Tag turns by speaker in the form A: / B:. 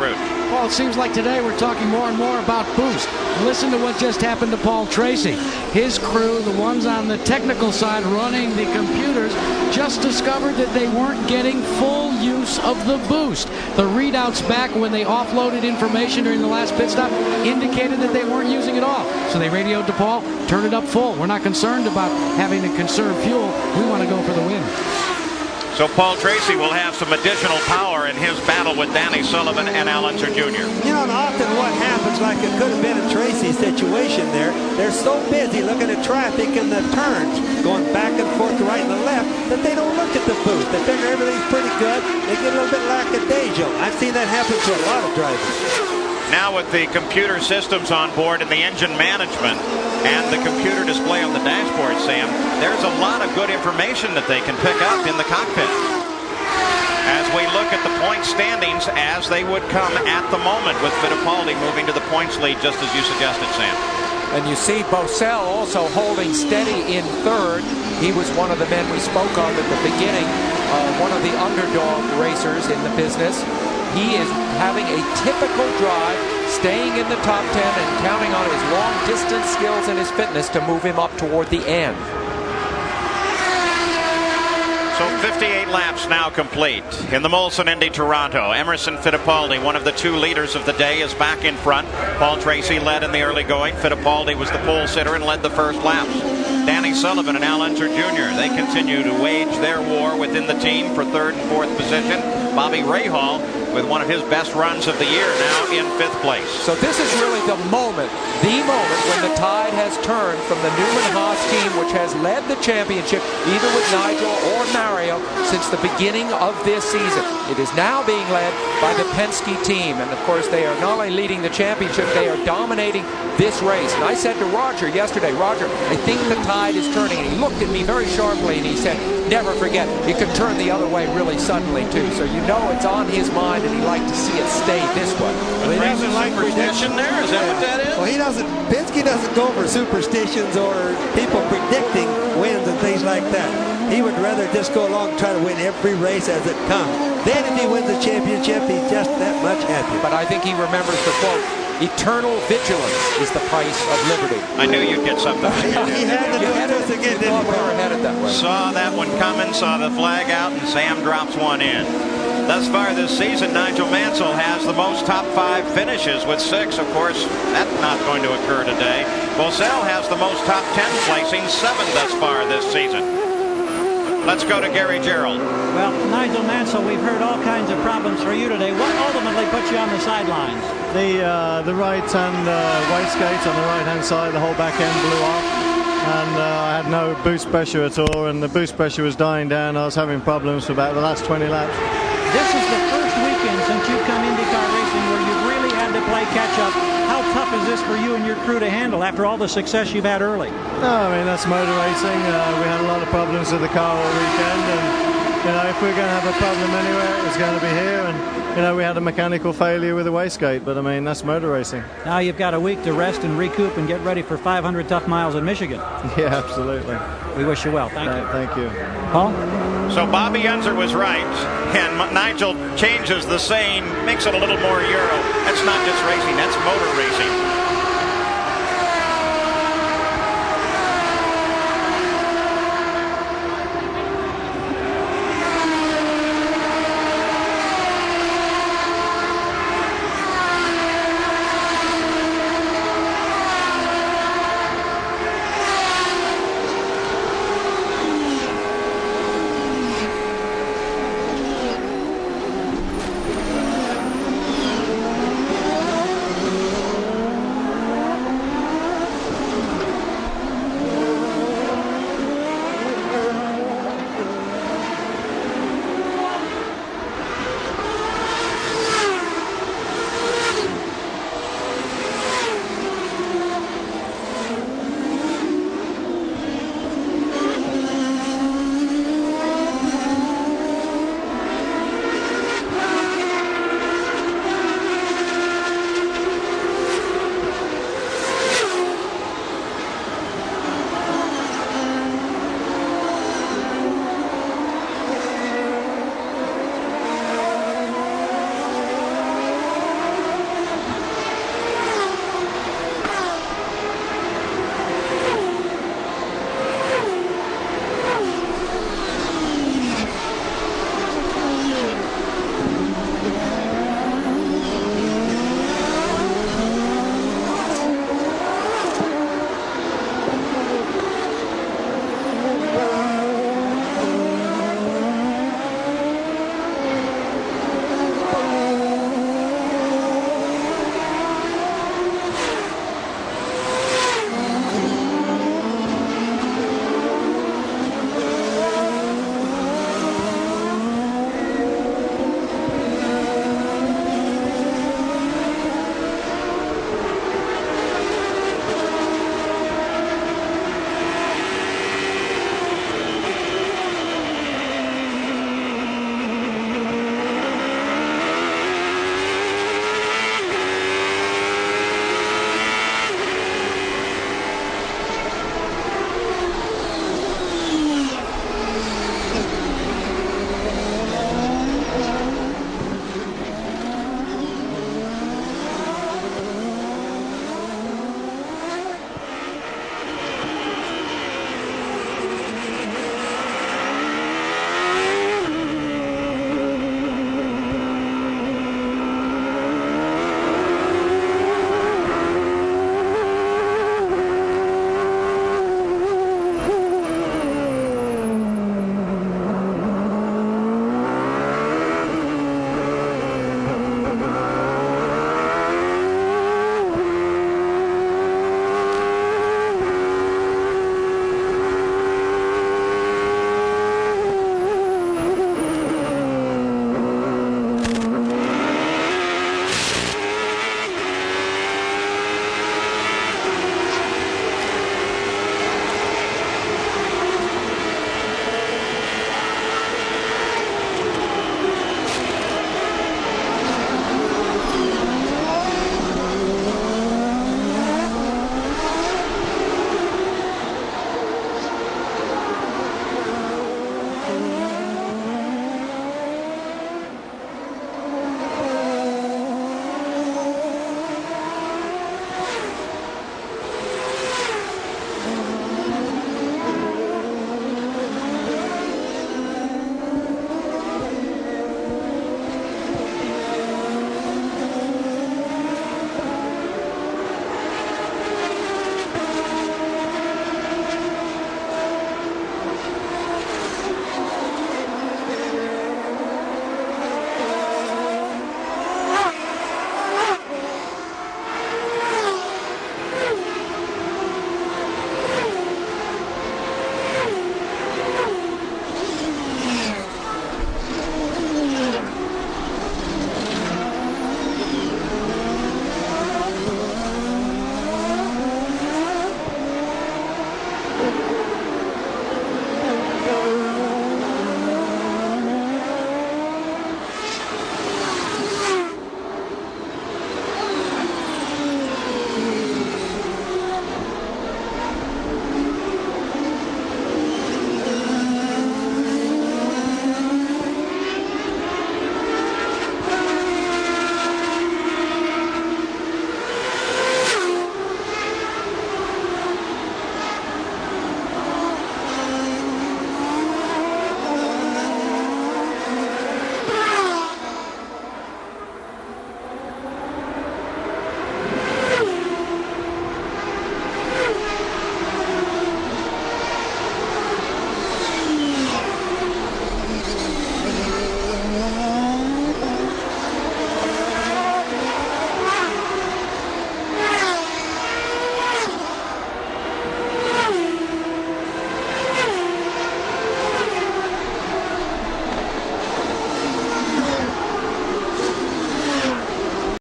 A: route.
B: Well, it seems like today we're talking more and more about boost. Listen to what just happened to Paul Tracy. His crew, the ones on the technical side running the computers, just discovered that they weren't getting full use of the boost. The readouts back when they offloaded information during the last pit stop indicated that they weren't using it all. So they radioed to Paul, turn it up full. We're not concerned about having to conserve fuel. We want to go for the win.
A: So Paul Tracy will have some additional power in his battle with Danny Sullivan and Al Unser Jr.
C: You know, and often what happens, like it could have been a Tracy situation there, they're so busy looking at traffic and the turns, going back and forth to right and the left, that they don't look at the booth. They figure everything's pretty good. They get a little bit lackadaisical. I've seen that happen to a lot of drivers.
A: Now with the computer systems on board and the engine management and the computer display on the dashboard, Sam, there's a lot of good information that they can pick up in the cockpit. As we look at the point standings as they would come at the moment, with Fittipaldi moving to the points lead, just as you suggested, Sam.
D: And you see Bosell also holding steady in third. He was one of the men we spoke of at the beginning, one of the underdog racers in the business. He is having a typical drive, staying in the top 10 and counting on his long-distance skills and his fitness to move him up toward the end.
A: So 58 laps now complete in the Molson Indy Toronto. Emerson Fittipaldi, one of the two leaders of the day, is back in front. Paul Tracy led in the early going. Fittipaldi was the pole sitter and led the first laps. Danny Sullivan and Al Unser Jr., they continue to wage their war within the team for third and fourth position. Bobby Rahal with one of his best runs of the year, now in fifth place.
D: So this is really the moment when the tide has turned from the Newman-Haas team, which has led the championship either with Nigel or Mario since the beginning of this season. It is now being led by the Penske team, and of course they are not only leading the championship, they are dominating this race. And I said to Roger yesterday, Roger, I think the tide is turning, and he looked at me very sharply and he said, never forget, it could turn the other way really suddenly too. So you know it's on his mind, and he'd like to see it stay this way.
A: Well, he doesn't like prediction there. Is that what that is?
C: Well, he doesn't. Penske doesn't go for superstitions or people predicting wins and things like that. He would rather just go along and try to win every race as it comes. Then if he wins the championship, he's just that much happier.
D: But I think he remembers the quote, eternal vigilance is the price of liberty.
A: I knew you'd get something.
C: He had to do it to us again, didn't he?
D: We were headed that way.
A: Saw that one coming, saw the flag out, and Sam drops one in. Thus far this season, Nigel Mansell has the most top 5 finishes with 6. Of course, that's not going to occur today. Bosell has the most top 10 placings, 7 thus far this season. Let's go to Gary Gerald.
E: Well, Nigel Mansell, we've heard all kinds of problems for you today. What ultimately put you on the sidelines?
F: The right-hand wastegates on the right-hand side, the whole back end blew off. And I had no boost pressure at all, and the boost pressure was dying down. I was having problems for about the last 20 laps.
E: This is the first weekend since you've come IndyCar racing where you've really had to play catch-up. How tough is this for you and your crew to handle after all the success you've had early?
F: No, I mean, that's motor racing. We had a lot of problems with the car all weekend, and you know, if we're going to have a problem anywhere, it's going to be here. And you know, we had a mechanical failure with the wastegate, but I mean, that's motor racing.
E: Now you've got a week to rest and recoup and get ready for 500 tough miles in Michigan.
F: Yeah, absolutely.
E: We wish you well. Thank you.
F: Thank you.
E: Paul?
A: So Bobby Unser was right, and Nigel changes the saying, makes it a little more Euro. That's not just racing, that's motor racing.